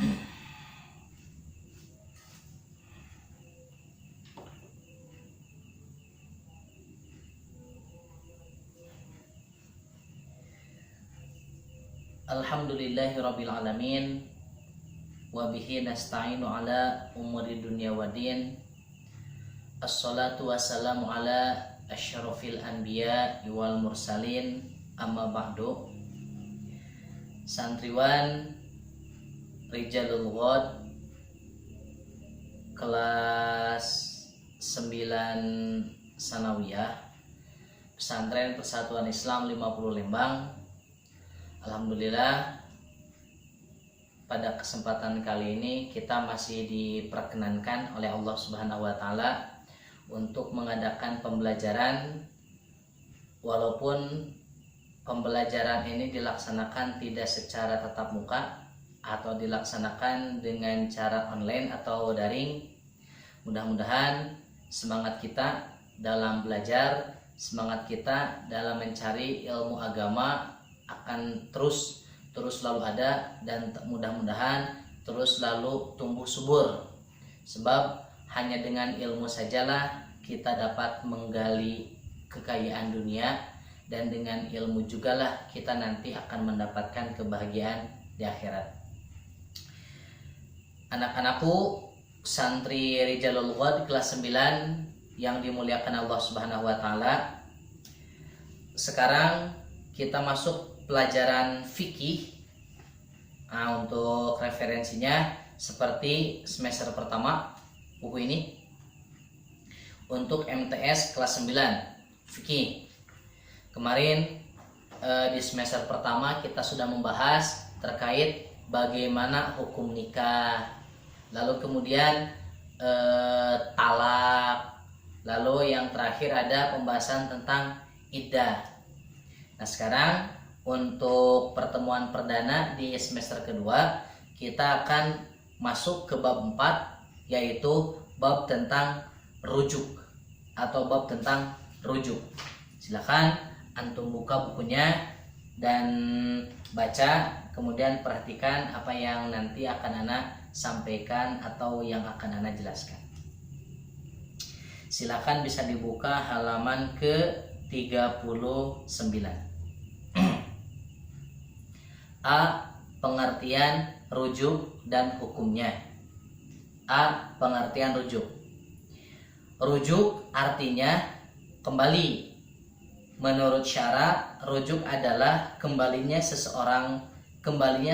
Alhamdulillahirabbil alamin wa bihi nasta'inu ala umuri dunya waddin. Assalatu wassalamu ala asyrafil anbiya wal mursalin, amma ba'du. Santriwan Rijalul Ghad kelas 9 sanawiyah Pesantren Persatuan Islam 50 Lembang. Alhamdulillah, pada kesempatan kali ini kita masih diperkenankan oleh Allah Subhanahu wa Ta'ala untuk mengadakan pembelajaran, walaupun pembelajaran ini dilaksanakan tidak secara tatap muka atau dilaksanakan dengan cara online atau daring. Mudah-mudahan semangat kita dalam belajar, semangat kita dalam mencari ilmu agama akan terus selalu ada, dan mudah-mudahan terus selalu tumbuh subur, sebab hanya dengan ilmu sajalah kita dapat menggali kekayaan dunia, dan dengan ilmu jugalah kita nanti akan mendapatkan kebahagiaan di akhirat. Anak-anakku santri Rijalul Ghad kelas 9 yang dimuliakan Allah Subhanahu wa Ta'ala, sekarang kita masuk pelajaran fikih. Nah, untuk referensinya seperti semester pertama buku ini untuk MTS kelas 9 fikih. Kemarin di semester pertama kita sudah membahas terkait bagaimana hukum nikah, lalu kemudian talak, lalu yang terakhir ada pembahasan tentang iddah. Nah, sekarang untuk pertemuan perdana di semester kedua kita akan masuk ke bab 4, yaitu bab tentang rujuk atau bab tentang rujuk. Silakan antum buka bukunya dan baca, kemudian perhatikan apa yang nanti akan Ana sampaikan atau yang akan Ana jelaskan. Silakan bisa dibuka halaman ke 39. A. Pengertian rujuk dan hukumnya. A. Pengertian rujuk. Rujuk artinya kembali. Menurut syara, rujuk adalah kembalinya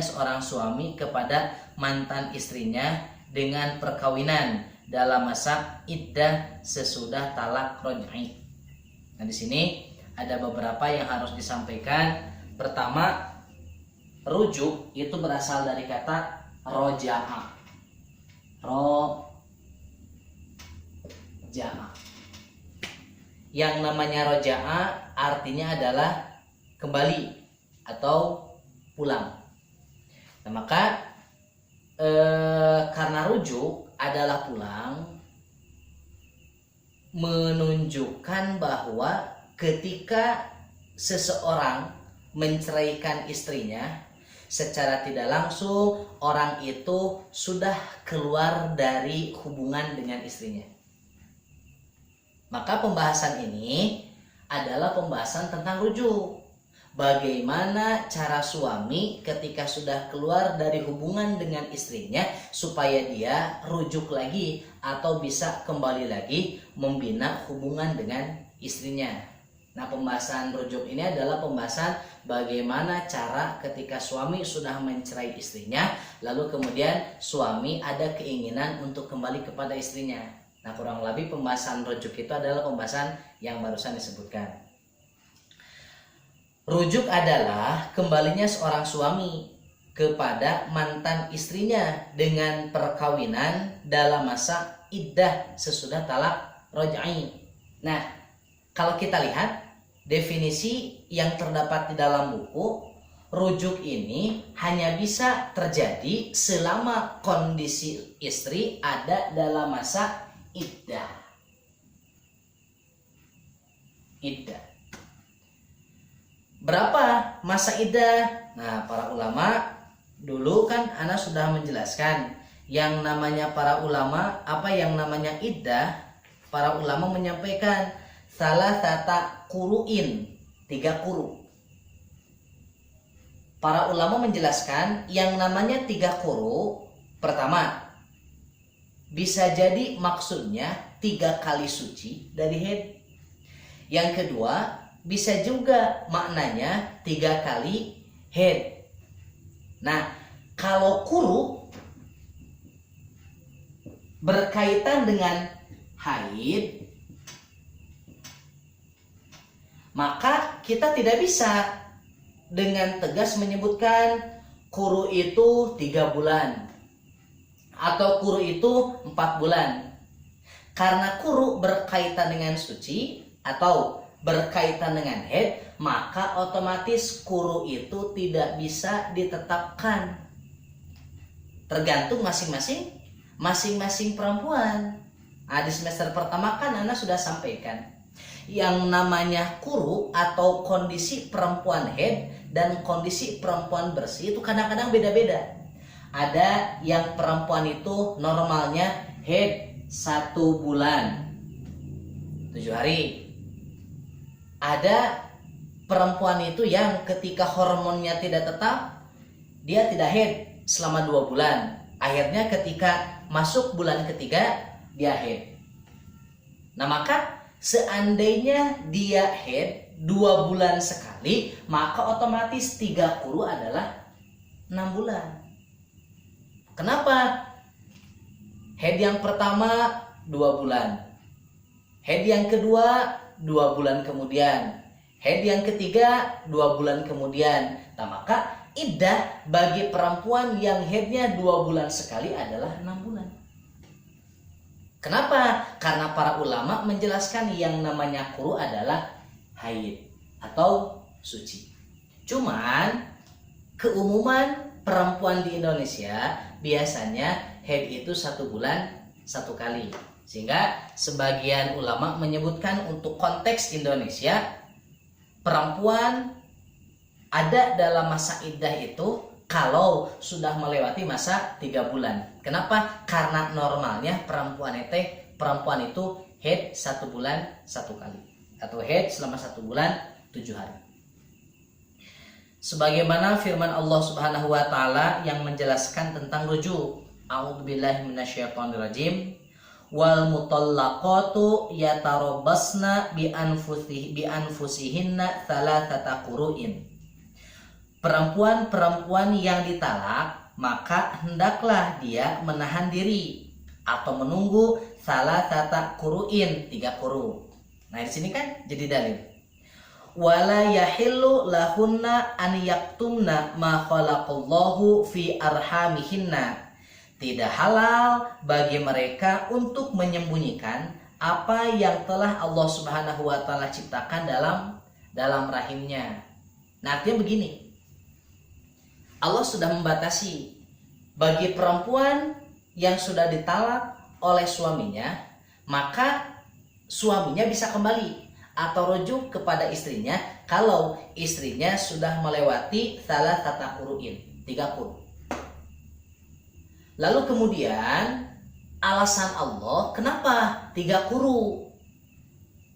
seorang suami kepada mantan istrinya dengan perkawinan dalam masa iddah sesudah talak raj'i. Nah, di sini ada beberapa yang harus disampaikan. Pertama, rujuk itu berasal dari kata roja'a. Roja'a. Yang namanya roja'a artinya adalah kembali atau pulang. Nah, maka karena rujuk adalah pulang, menunjukkan bahwa ketika seseorang menceraikan istrinya, secara tidak langsung orang itu sudah keluar dari hubungan dengan istrinya. Maka pembahasan ini adalah pembahasan tentang rujuk. Bagaimana cara suami ketika sudah keluar dari hubungan dengan istrinya supaya dia rujuk lagi atau bisa kembali lagi membina hubungan dengan istrinya. Nah, pembahasan rujuk ini adalah pembahasan bagaimana cara ketika suami sudah mencerai istrinya, lalu kemudian suami ada keinginan untuk kembali kepada istrinya. Nah, kurang lebih pembahasan rujuk itu adalah pembahasan yang barusan disebutkan. Rujuk adalah kembalinya seorang suami kepada mantan istrinya dengan perkawinan dalam masa iddah sesudah talak raj'i. Nah, kalau kita lihat definisi yang terdapat di dalam buku, rujuk ini hanya bisa terjadi selama kondisi istri ada dalam masa iddah. Berapa masa iddah? Nah, para ulama Dulu kan ana sudah menjelaskan yang namanya para ulama, apa yang namanya iddah. Para ulama menyampaikan salah sata kuruin, 3 kuru. Para ulama menjelaskan yang namanya 3 kuru, pertama bisa jadi maksudnya 3 kali suci dari haid. Yang kedua bisa juga maknanya 3 kali haid. Nah, kalau kuru berkaitan dengan haid, maka kita tidak bisa dengan tegas menyebutkan kuru itu 3 bulan atau kuru itu 4 bulan. Karena kuru berkaitan dengan suci atau berkaitan dengan haid, maka otomatis kuru itu tidak bisa ditetapkan. Tergantung masing-masing perempuan. Nah, di semester pertama kan Ana sudah sampaikan yang namanya kuru atau kondisi perempuan haid dan kondisi perempuan bersih itu kadang-kadang beda-beda. Ada yang perempuan itu normalnya haid 1 bulan 7 hari. Ada perempuan itu yang ketika hormonnya tidak tetap, dia tidak haid selama 2 bulan. Akhirnya ketika masuk bulan ketiga, dia haid. Nah, maka seandainya dia haid 2 bulan sekali, maka otomatis 3 kuru adalah 6 bulan. Kenapa? Haid yang pertama 2 bulan. Haid yang kedua 2 bulan kemudian. Haid yang ketiga 2 bulan kemudian. Nah, maka iddah bagi perempuan yang haidnya 2 bulan sekali adalah 6 bulan. Kenapa? Karena para ulama menjelaskan yang namanya kuru adalah haid atau suci. Cuman keumuman perempuan di Indonesia biasanya haid itu 1 bulan 1 kali. Sehingga sebagian ulama menyebutkan untuk konteks Indonesia, perempuan ada dalam masa iddah itu kalau sudah melewati masa 3 bulan. Kenapa? Karena normalnya perempuan itu haid 1 bulan 1 kali. Atau haid selama 1 bulan 7 hari. Sebagaimana firman Allah Subhanahu wa taala yang menjelaskan tentang rujuk. A'udzubillahi minasyaitonirrajim. Wal mutallaqatu yatarabbasna bi anfusihinna thalathata qurun. Perempuan-perempuan yang ditalak maka hendaklah dia menahan diri atau menunggu thalathata qurun, 3 quru. Nah, di sini kan jadi dalil. Wala yahillu lahunna an yaktumna ma khalaqallahu fi arhamihinna. Tidak halal bagi mereka untuk menyembunyikan apa yang telah Allah Subhanahu wa taala ciptakan dalam rahimnya. Nah, artinya begini. Allah sudah membatasi bagi perempuan yang sudah ditalak oleh suaminya, maka suaminya bisa kembali atau rujuk kepada istrinya kalau istrinya sudah melewati salah satu qurun, 3 quru. Lalu kemudian alasan Allah kenapa 3 quru?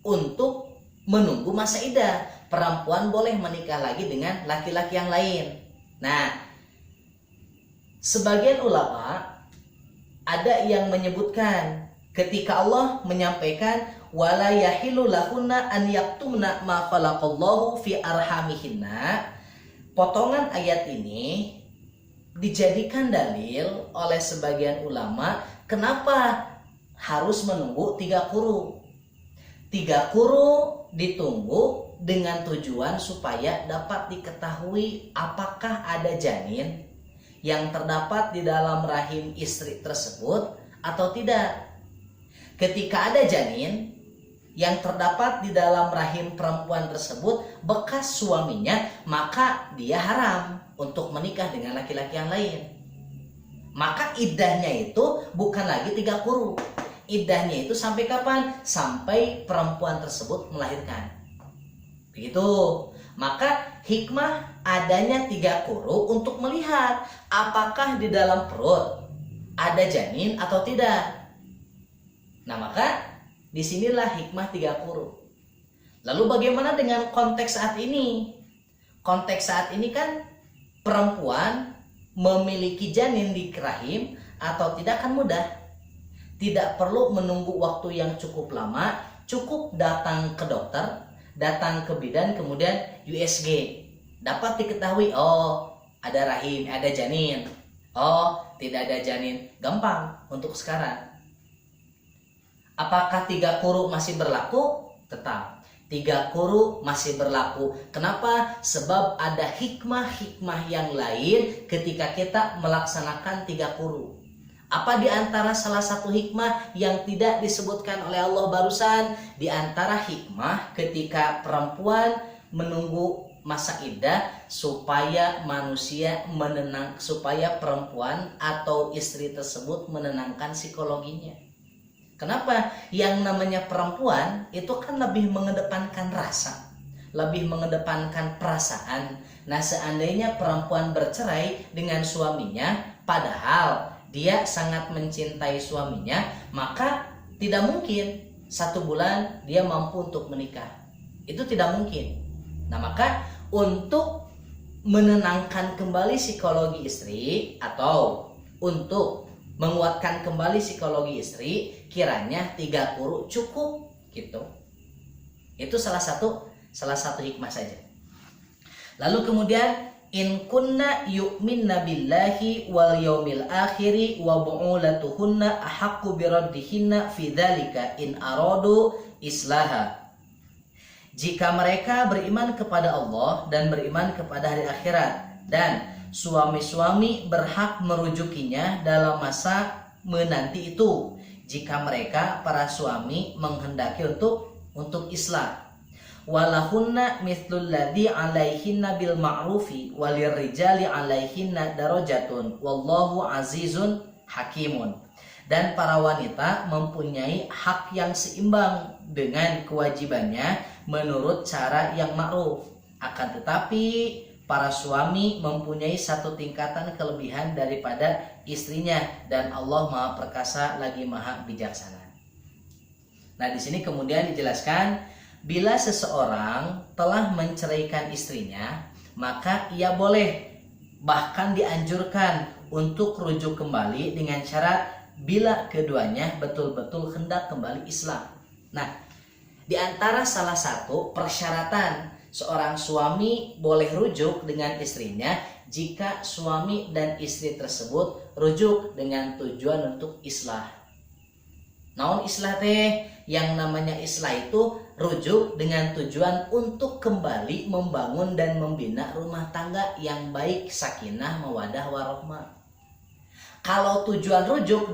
Untuk menunggu masa iddah. Perempuan boleh menikah lagi dengan laki-laki yang lain. Nah, sebagian ulama ada yang menyebutkan ketika Allah menyampaikan wala yahilu lahunna an yaktumna ma khalaqallahu fi arhamihinna, potongan ayat ini dijadikan dalil oleh sebagian ulama kenapa harus menunggu 3 quru. 3 quru ditunggu dengan tujuan supaya dapat diketahui apakah ada janin yang terdapat di dalam rahim istri tersebut atau tidak. Ketika ada janin yang terdapat di dalam rahim perempuan tersebut bekas suaminya, maka dia haram untuk menikah dengan laki-laki yang lain. Maka iddahnya itu bukan lagi 3 quru. Iddahnya itu sampai kapan? Sampai perempuan tersebut melahirkan. Begitu. Maka hikmah adanya 3 kuru untuk melihat apakah di dalam perut ada janin atau tidak. Nah, maka disinilah hikmah 3 kuru. Lalu bagaimana dengan konteks saat ini? Konteks saat ini kan perempuan memiliki janin di rahim atau tidak kan mudah. Tidak perlu menunggu waktu yang cukup lama, cukup datang ke dokter, datang ke bidan, kemudian USG. Dapat diketahui, oh ada rahim, ada janin. Oh tidak ada janin, gampang untuk sekarang. Apakah 3 kuru masih berlaku? Tetap 3 kuru masih berlaku. Kenapa? Sebab ada hikmah-hikmah yang lain ketika kita melaksanakan 3 kuru. Apa di antara salah satu hikmah yang tidak disebutkan oleh Allah barusan? Di antara hikmah ketika perempuan menunggu masa iddah supaya manusia supaya perempuan atau istri tersebut menenangkan psikologinya. Kenapa? Yang namanya perempuan itu kan lebih mengedepankan rasa, lebih mengedepankan perasaan. Nah, seandainya perempuan bercerai dengan suaminya, padahal dia sangat mencintai suaminya, maka tidak mungkin 1 bulan dia mampu untuk menikah. Itu tidak mungkin. Nah, maka untuk menenangkan kembali psikologi istri atau untuk menguatkan kembali psikologi istri, kiranya 3 kuru cukup gitu. Itu salah satu hikmah saja. Lalu kemudian in kunna yu'minna billahi wal yaumil akhiri wa bu'ulatuhunna ahaqqu biraddihinna fi dzalika in aradu islaha. Jika mereka beriman kepada Allah dan beriman kepada hari akhirat, dan suami-suami berhak merujukinya dalam masa menanti itu, jika mereka para suami menghendaki untuk islah. Walahunna mithlul ladzi 'alaihinna bil ma'rufi walirrijali 'alaihinna darajatun wallahu azizun hakimun. Dan para wanita mempunyai hak yang seimbang dengan kewajibannya menurut cara yang ma'ruf. Akan tetapi para suami mempunyai 1 tingkatan kelebihan daripada istrinya, dan Allah Maha Perkasa lagi Maha Bijaksana. Nah, di sini kemudian dijelaskan, bila seseorang telah menceraikan istrinya, maka ia boleh, bahkan dianjurkan untuk rujuk kembali dengan syarat bila keduanya betul-betul hendak kembali Islam. Nah, di antara salah satu persyaratan seorang suami boleh rujuk dengan istrinya jika suami dan istri tersebut rujuk dengan tujuan untuk islah. Naon islah teh? Yang namanya islah itu rujuk dengan tujuan untuk kembali membangun dan membina rumah tangga yang baik, sakinah, mawadah, warahmah. Kalau tujuan rujuk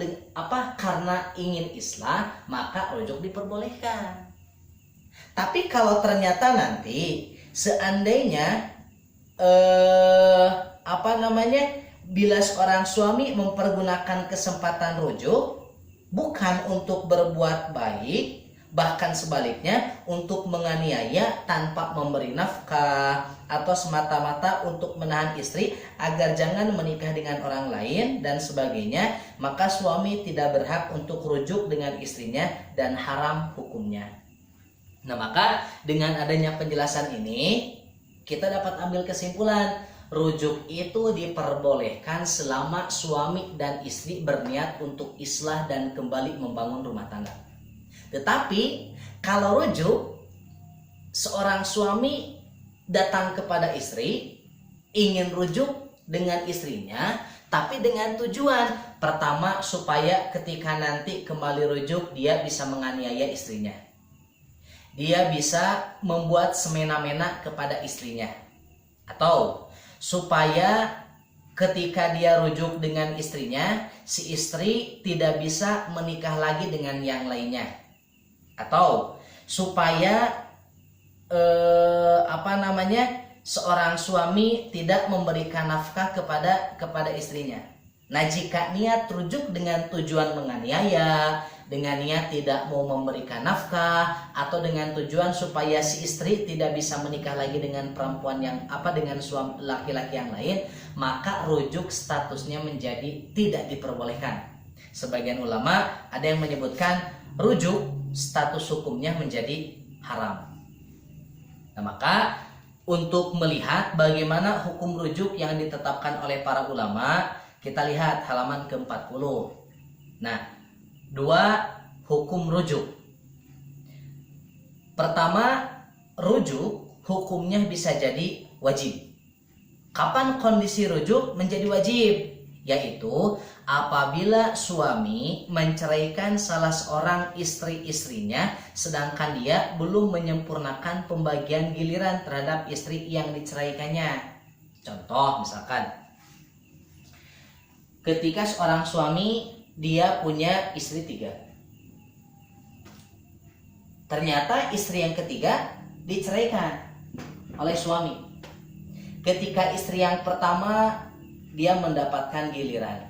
karena ingin islah, maka rujuk diperbolehkan. Tapi kalau ternyata nanti seandainya bila seorang suami mempergunakan kesempatan rujuk bukan untuk berbuat baik, bahkan sebaliknya untuk menganiaya tanpa memberi nafkah, atau semata-mata untuk menahan istri agar jangan menikah dengan orang lain dan sebagainya, maka suami tidak berhak untuk rujuk dengan istrinya dan haram hukumnya. Nah, maka dengan adanya penjelasan ini kita dapat ambil kesimpulan, rujuk itu diperbolehkan selama suami dan istri berniat untuk islah dan kembali membangun rumah tangga. Tetapi kalau rujuk, seorang suami datang kepada istri, ingin rujuk dengan istrinya, tapi dengan tujuan pertama supaya ketika nanti kembali rujuk dia bisa menganiaya istrinya, dia bisa membuat semena-mena kepada istrinya, atau supaya ketika dia rujuk dengan istrinya, si istri tidak bisa menikah lagi dengan yang lainnya, atau supaya seorang suami tidak memberikan nafkah kepada istrinya. Nah, jika niat rujuk dengan tujuan menganiaya, dengan niat tidak mau memberikan nafkah atau dengan tujuan supaya si istri tidak bisa menikah lagi dengan perempuan yang dengan suami laki-laki yang lain, maka rujuk statusnya menjadi tidak diperbolehkan. Sebagian ulama ada yang menyebutkan rujuk status hukumnya menjadi haram. Nah, maka untuk melihat bagaimana hukum rujuk yang ditetapkan oleh para ulama, kita lihat halaman ke-40. Nah, 2 hukum rujuk. Pertama, rujuk hukumnya bisa jadi wajib. Kapan kondisi rujuk menjadi wajib? Yaitu apabila suami menceraikan salah seorang istri-istrinya sedangkan dia belum menyempurnakan pembagian giliran terhadap istri yang diceraikannya. Contoh misalkan, ketika seorang suami dia punya istri 3, ternyata istri yang ketiga diceraikan oleh suami. Ketika istri yang pertama dia mendapatkan giliran,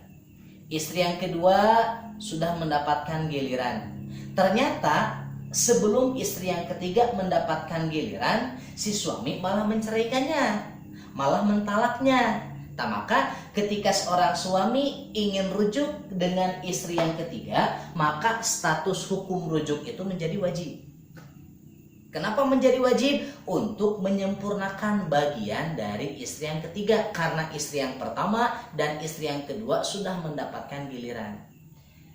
istri yang kedua sudah mendapatkan giliran. Ternyata sebelum istri yang ketiga mendapatkan giliran, si suami malah menceraikannya, malah mentalaknya. Nah, maka ketika seorang suami ingin rujuk dengan istri yang ketiga, maka status hukum rujuk itu menjadi wajib. Kenapa menjadi wajib? Untuk menyempurnakan bagian dari istri yang ketiga, karena istri yang pertama dan istri yang kedua sudah mendapatkan giliran.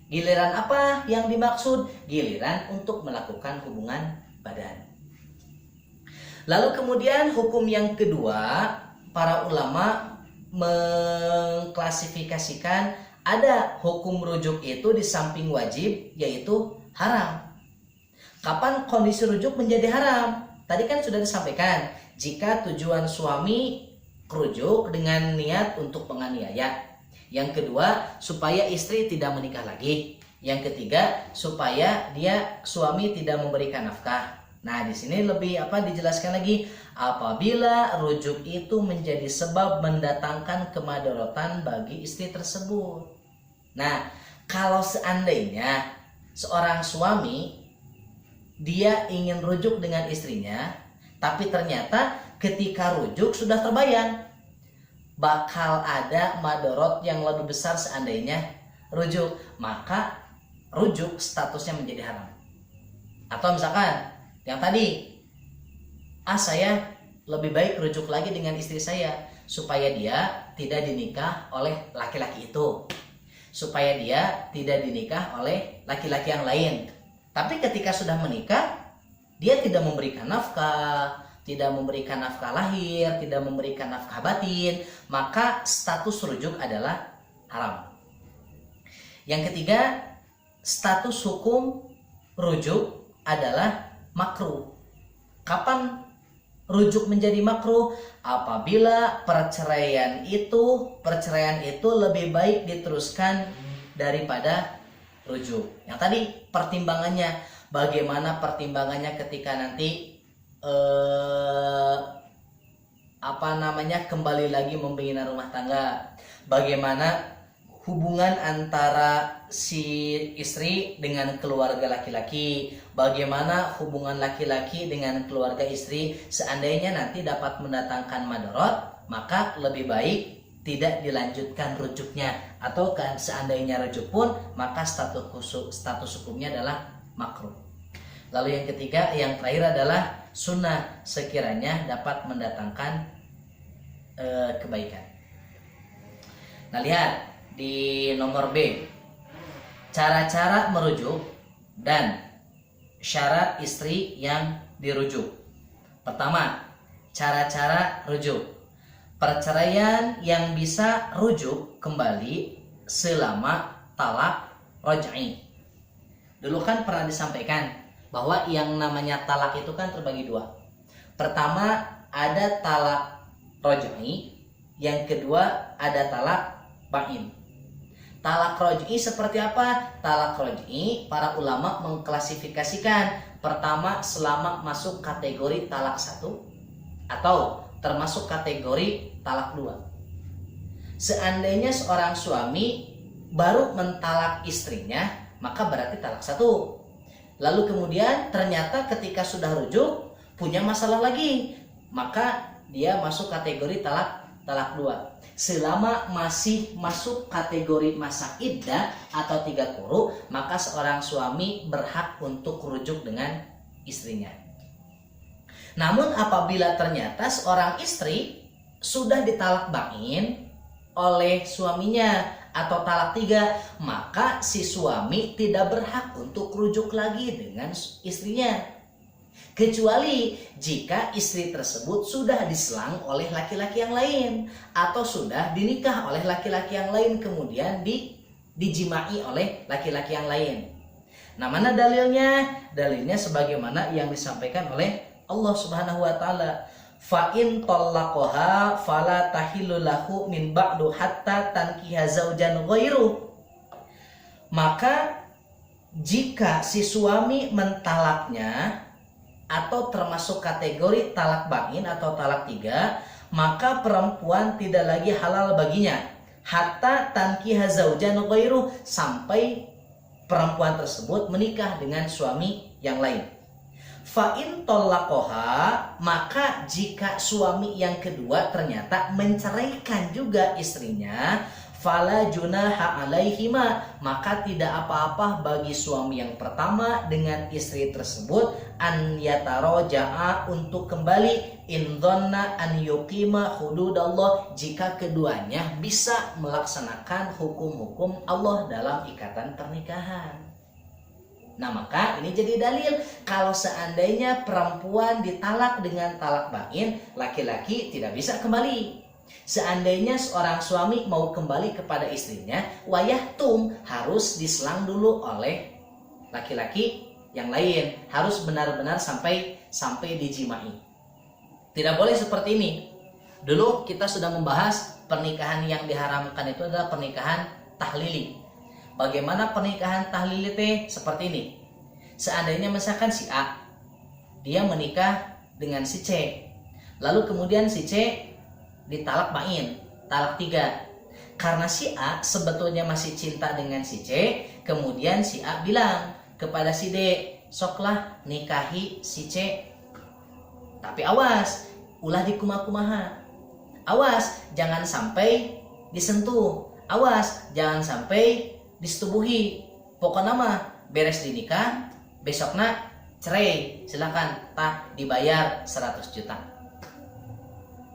Giliran apa yang dimaksud? Giliran untuk melakukan hubungan badan. Lalu kemudian hukum yang kedua, para ulama mengklasifikasikan ada hukum rujuk itu di samping wajib, yaitu haram. Kapan kondisi rujuk menjadi haram? Tadi kan sudah disampaikan, jika tujuan suami rujuk dengan niat untuk menganiaya. Yang kedua, supaya istri tidak menikah lagi. Yang ketiga, supaya suami tidak memberikan nafkah. Nah, di sini lebih dijelaskan lagi, apabila rujuk itu menjadi sebab mendatangkan kemadharatan bagi istri tersebut. Nah, kalau seandainya seorang suami dia ingin rujuk dengan istrinya, tapi ternyata ketika rujuk sudah terbayang bakal ada madorot yang lebih besar seandainya rujuk, maka rujuk statusnya menjadi haram. Atau misalkan yang tadi, saya lebih baik rujuk lagi dengan istri saya supaya dia tidak dinikah oleh laki-laki itu, supaya dia tidak dinikah oleh laki-laki yang lain. Tapi ketika sudah menikah, dia tidak memberikan nafkah, tidak memberikan nafkah lahir, tidak memberikan nafkah batin, maka status rujuk adalah haram. Yang ketiga, status hukum rujuk adalah makruh. Kapan rujuk menjadi makruh? Apabila perceraian itu lebih baik diteruskan daripada rujuk. Yang tadi pertimbangannya, bagaimana pertimbangannya ketika nanti kembali lagi membina rumah tangga, bagaimana hubungan antara si istri dengan keluarga laki-laki, bagaimana hubungan laki-laki dengan keluarga istri. Seandainya nanti dapat mendatangkan madorot, maka lebih baik tidak dilanjutkan rujuknya, atau seandainya rujuk pun maka status hukumnya adalah makruh. Lalu yang ketiga, yang terakhir adalah sunnah sekiranya dapat mendatangkan kebaikan. Nah, lihat di nomor B, cara-cara merujuk dan syarat istri yang dirujuk. Pertama, cara-cara rujuk. Perceraian yang bisa rujuk kembali selama talak raj'i. Dulu kan pernah disampaikan bahwa yang namanya talak itu kan terbagi dua. Pertama ada talak raj'i, yang kedua ada talak bain. Talak raj'i seperti apa? Talak raj'i para ulama mengklasifikasikan, pertama selama masuk kategori talak 1 atau termasuk kategori talak 2. Seandainya seorang suami baru mentalak istrinya, maka berarti talak 1. Lalu kemudian ternyata ketika sudah rujuk punya masalah lagi, maka dia masuk kategori talak 2. Selama masih masuk kategori masa iddah atau 3 quru, maka seorang suami berhak untuk rujuk dengan istrinya. Namun apabila ternyata seorang istri sudah ditalak bain oleh suaminya atau talak 3, maka si suami tidak berhak untuk rujuk lagi dengan istrinya, kecuali jika istri tersebut sudah diselang oleh laki-laki yang lain atau sudah dinikah oleh laki-laki yang lain kemudian dijimai oleh laki-laki yang lain. Nah, mana dalilnya? Dalilnya sebagaimana yang disampaikan oleh Allah Subhanahu wa taala, fa in talaqaha fala tahillu lahu min ba'du hatta tankiha zaujan ghairu. Maka jika si suami mentalaknya atau termasuk kategori talak bain atau talak 3, maka perempuan tidak lagi halal baginya hatta tankiha zaujan ghairu, sampai perempuan tersebut menikah dengan suami yang lain. Fa in talaqaha, maka jika suami yang kedua ternyata menceraikan juga istrinya, fala junaha alaihima, maka tidak apa-apa bagi suami yang pertama dengan istri tersebut an yataraja'a, untuk kembali, in dhanna an yuqima hududallah, jika keduanya bisa melaksanakan hukum-hukum Allah dalam ikatan pernikahan. Nah, maka ini jadi dalil kalau seandainya perempuan ditalak dengan talak bain, laki-laki tidak bisa kembali. Seandainya seorang suami mau kembali kepada istrinya, wayahtum, harus diselang dulu oleh laki-laki yang lain, harus benar-benar sampai dijimai. Tidak boleh seperti ini. Dulu kita sudah membahas pernikahan yang diharamkan itu adalah pernikahan tahlili. Bagaimana pernikahan tahlili teh? Seperti ini. Seandainya misalkan si A dia menikah dengan si C, lalu kemudian si C ditalak bain, talak 3. Karena si A sebetulnya masih cinta dengan si C, kemudian si A bilang kepada si D, soklah nikahi si C. Tapi awas, ulah dikumaha-kumaha. Awas, jangan sampai disentuh. Awas, jangan sampai disetubuhi. Pokoknya mah beres dinikah, besoknya cerai, silakan dibayar 100 juta.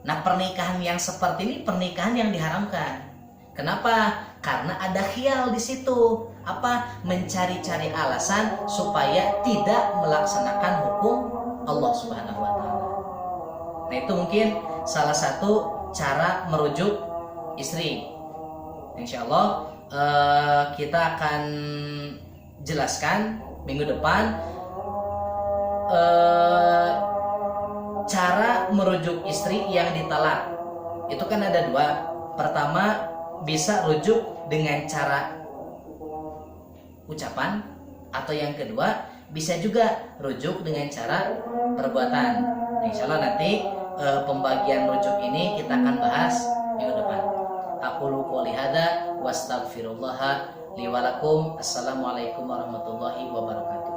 Nah, pernikahan yang seperti ini pernikahan yang diharamkan. Kenapa? Karena ada khiyal di situ. Apa? Mencari-cari alasan supaya tidak melaksanakan hukum Allah Subhanahu wa taala. Nah, itu mungkin salah satu cara merujuk istri. Insyaallah kita akan jelaskan minggu depan cara merujuk istri yang ditalak. Itu kan ada 2. Pertama, bisa rujuk dengan cara ucapan, atau yang kedua bisa juga rujuk dengan cara perbuatan. Insya Allah nanti pembagian rujuk ini kita akan bahas minggu depan. Aqulu qouli hadza wa astaghfirullah li wa lakum. Assalamualaikum warahmatullahi wabarakatuh.